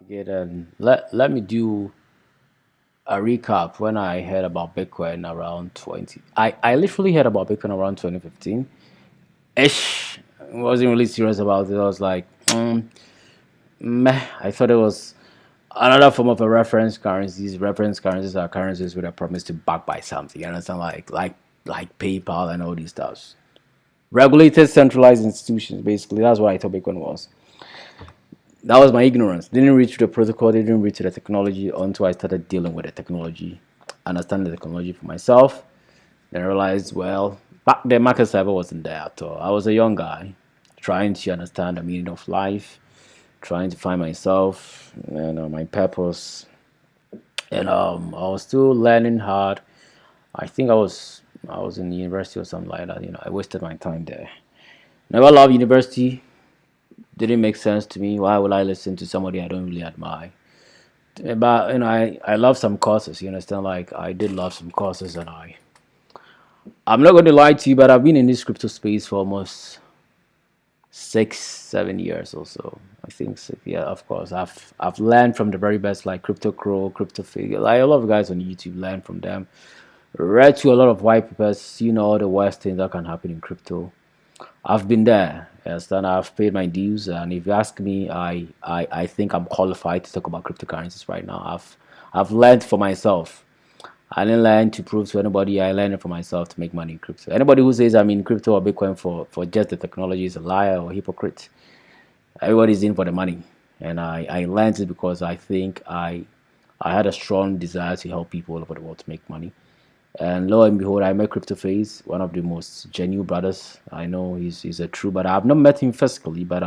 Again, and let me do a recap when I heard about Bitcoin around 20. I literally heard about Bitcoin around 2015 ish. Wasn't really serious about it. I was like, meh. I thought it was another form of a reference currency. These reference currencies are currencies with a promise to back by something. You understand? Like PayPal and all these stuff. Regulated centralized institutions, basically. That's what I thought Bitcoin was. That was my ignorance. Didn't reach to the protocol, didn't reach to the technology until I started dealing with the technology, understand the technology for myself. Then I realized, well, back then Market Cipher wasn't there at all. I was a young guy trying to understand the meaning of life, trying to find myself, my purpose. And I was still learning hard. I think I was in university or something like that. I wasted my time there. Never loved university. Didn't make sense to me. Why would I listen to somebody I don't really admire? But I love some courses. You understand? Like I did love some courses, and I'm not going to lie to you, but I've been in this crypto space for almost 6, 7 years or so. I think so. Yeah, of course. I've learned from the very best, like Crypto Crow, Crypto Figure. Like a lot of guys on YouTube learn from them. Read to a lot of white papers, seen all the worst things that can happen in crypto. I've been there. Yes, and I've paid my dues. And if you ask me, I think I'm qualified to talk about cryptocurrencies right now. I've learned for myself. I didn't learn to prove to anybody. I learned it for myself to make money in crypto. Anybody who says I'm in crypto or Bitcoin for just the technology is a liar or a hypocrite. Everybody's in for the money. And I learned it because I think I had a strong desire to help people all over the world to make money. And lo and behold, I met Crypto Phase, one of the most genuine brothers. I know he's a true, but I've not met him physically, but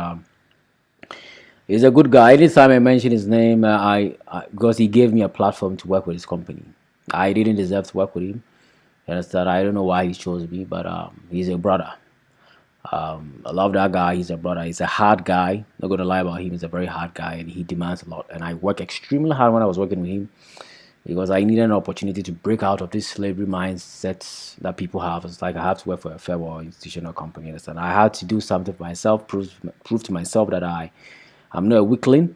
he's a good guy. Anytime I mention his name, because he gave me a platform to work with his company. I didn't deserve to work with him. You understand? I don't know why he chose me, but he's a brother. I love that guy. He's a brother. He's a hard guy. Not gonna lie about him. He's a very hard guy, and he demands a lot. And I work extremely hard when I was working with him because I needed an opportunity to break out of this slavery mindset that people have. It's like I have to work for a firm or institutional company. And I had to do something for myself, prove to myself that I'm not a weakling,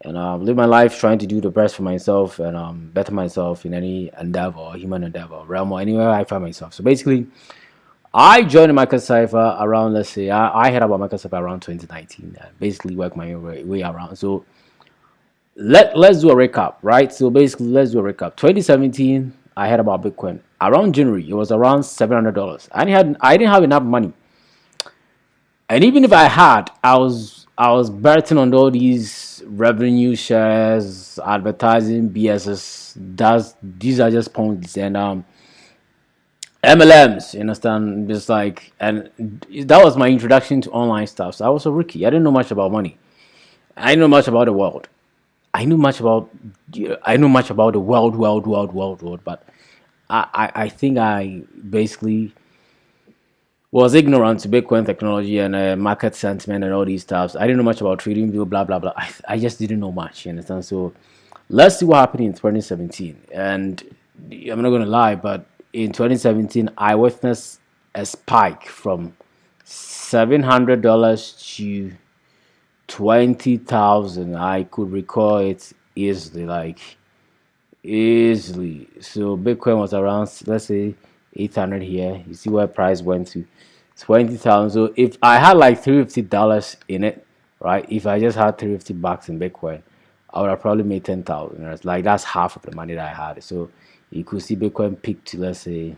and live my life trying to do the best for myself and better myself in any endeavor, human endeavor, realm, or anywhere I find myself. So basically, I joined Market Cipher around, let's say, I heard about Market Cipher around 2019. Basically, work my way around. So let's do a recap, right? So basically, let's do a recap. 2017, I heard about Bitcoin around January. It was around $700. I didn't have enough money, and even if I had, I was betting on all these revenue shares, advertising, BSS. These are just points and MLMs. You understand? Just like, and that was my introduction to online stuff. So I was a rookie. I didn't know much about money. I didn't know much about the world. I knew much about I knew much about the world, but I think I basically was ignorant to Bitcoin technology and market sentiment and all these stuff. I didn't know much about trading view, blah blah blah. I just didn't know much. You understand? So let's see what happened in 2017. And I'm not gonna lie, but in 2017, I witnessed a spike from $700 to 20,000. I could recall it easily, like easily. So Bitcoin was around, let's say, 800 here. You see where price went to 20,000. So if I had like $350 in it, right? If I just had 350 bucks in Bitcoin, I would have probably made 10,000. Right? Like that's half of the money that I had. So you could see Bitcoin peak to, let's say,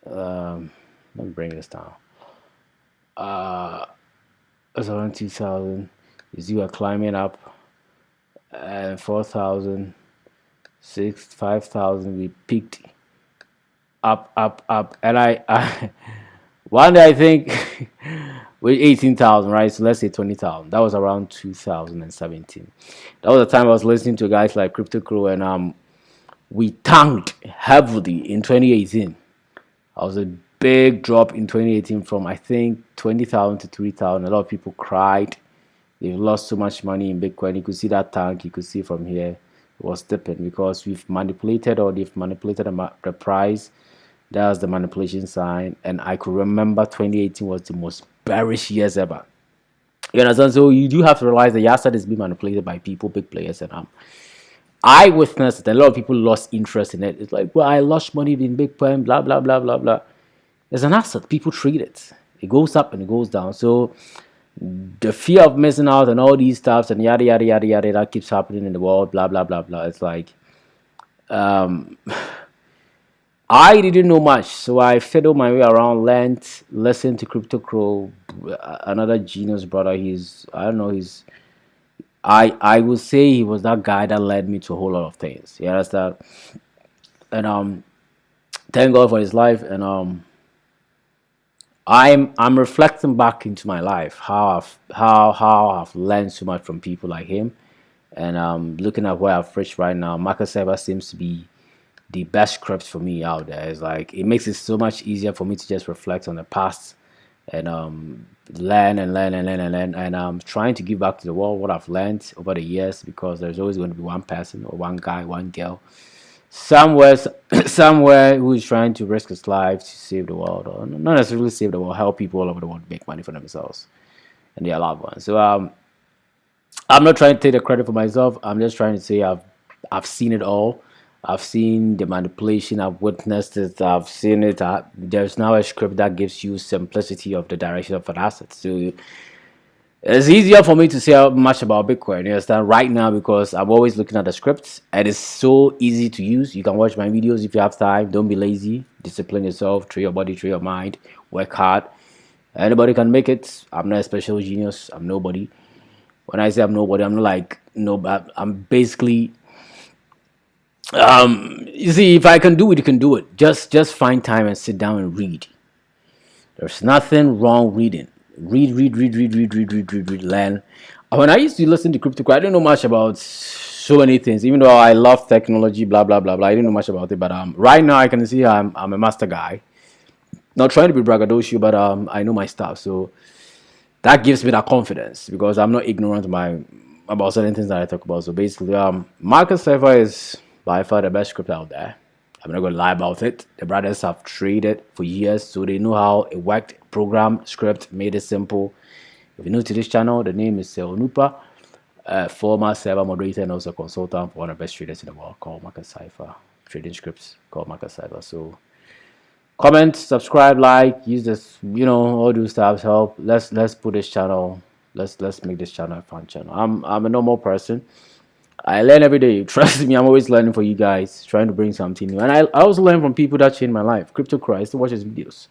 let me bring this down. It's around 2,000. You see we're climbing up, and 4,000, 5,000. We peaked up, and I one day I think with 18,000, right? So let's say 20,000. That was around 2017. That was the time I was listening to guys like Crypto Crow, and we tanked heavily in 2018. I was a big drop in 2018 from I think 20,000 to 3,000. A lot of people cried. They've lost so much money in Bitcoin. You could see that tank. You could see from here it was dipping because we've manipulated or they've manipulated the price. That was the manipulation sign. And I could remember 2018 was the most bearish years ever. You understand? So you do have to realize that your asset is being manipulated by people, big players, and I witnessed that a lot of people lost interest in it. It's like, well, I lost money in Bitcoin, blah blah blah blah blah. It's an asset. People treat it. It goes up and it goes down. So the fear of missing out and all these stuffs and yada yada yada yada that keeps happening in the world, blah blah blah blah. It's like I didn't know much, so I fiddled my way around, learned, listened to Crypto Crow, another genius brother. He's I don't know, I would say he was that guy that led me to a whole lot of things. You understand? And thank God for his life. And I'm reflecting back into my life how I've learned so much from people like him, and looking at where I've reached right now. Market Cipher seems to be the best script for me out there. It's like it makes it so much easier for me to just reflect on the past and learn and learn and learn and learn. And I'm trying to give back to the world what I've learned over the years, because there's always going to be one person or one guy, one girl somewhere somewhere who is trying to risk his life to save the world, or not necessarily save the world, help people all over the world make money for themselves and their loved ones. So I'm not trying to take the credit for myself. I'm just trying to say I've seen it all. I've seen the manipulation. I've witnessed it. I've seen it. There's now a script that gives you simplicity of the direction of an asset. So it's easier for me to say much about Bitcoin, you understand, right now, because I'm always looking at the scripts and it's so easy to use. You can watch my videos if you have time. Don't be lazy. Discipline yourself. Train your body, train your mind. Work hard. Anybody can make it. I'm not a special genius. I'm nobody. When I say I'm nobody, I'm not like no. I'm basically. You see, if I can do it, you can do it. Just find time and sit down and read. There's nothing wrong reading. Read, learn. When I used to listen to crypto, I didn't know much about so many things. Even though I love technology, blah blah blah blah, I didn't know much about it. But right now I can see I'm a master guy. Not trying to be braggadocio, but I know my stuff. So that gives me that confidence, because I'm not ignorant about certain things that I talk about. So basically, Market Cipher is by far the best script out there. I'm not gonna lie about it. The brothers have traded for years, so they know how it worked. Program, script, made it simple. If you're new to this channel, the name is Onupa, former server moderator and also consultant for one of the best traders in the world called Market Cipher. Trading scripts called Market Cipher. So comment, subscribe, like, use this, all those stuff help. Let's put this channel, let's make this channel a fun channel. I'm a normal person. I learn every day. Trust me, I'm always learning for you guys, trying to bring something new. And I also learn from people that changed my life. Crypto Christ, watch his videos.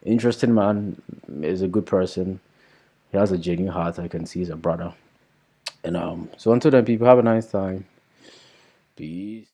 Interesting man, is a good person. He has a genuine heart. I can see he's a brother. And so until then, people, have a nice time. Peace.